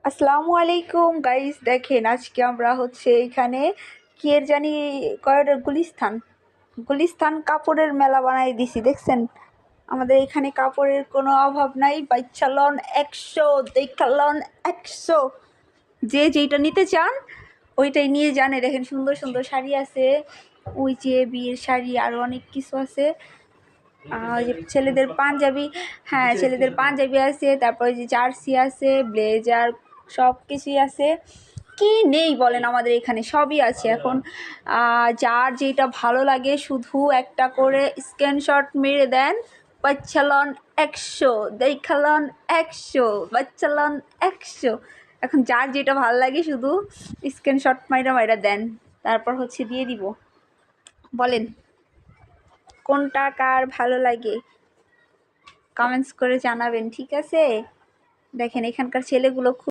আসসালামু আলাইকুম গাইস, দেখেন আজকে আমরা হচ্ছে এখানে কি এর জানি কয়টা গুলিস্তান কাপড়ের মেলা বানাই দিছি। দেখছেন আমাদের এখানে কাপড়ের কোনো অভাব নাই। বাইচালন 100, দেখালন 100। যে যেইটা নিতে চান ওইটাই নিয়ে জানে। দেখেন সুন্দর সুন্দর শাড়ি আছে, ওই যে বিয়ের শাড়ি, আরও অনেক কিছু আছে। ওই যে ছেলেদের পাঞ্জাবি, হ্যাঁ ছেলেদের পাঞ্জাবি আছে, তারপরে যে জার্সি আছে, ব্লেজার, সব কিছুই আছে। কি নেই বলেন, আমাদের এখানে সবই আছে। এখন যার যেটা ভালো লাগে শুধু একটা করে স্ক্রিনশট মেরে দেন। বাচ্চালন 100, দেখালন 100, বাচ্চালন 100। এখন যার যেটা ভালো লাগে শুধু স্ক্রিনশট মাইরা দেন, তারপর হচ্ছে দিয়ে দিব। বলেন কোনটা কার ভালো লাগে, কমেন্টস করে জানাবেন, ঠিক আছে? দেখেন এখানকার ছেলেগুলো খুব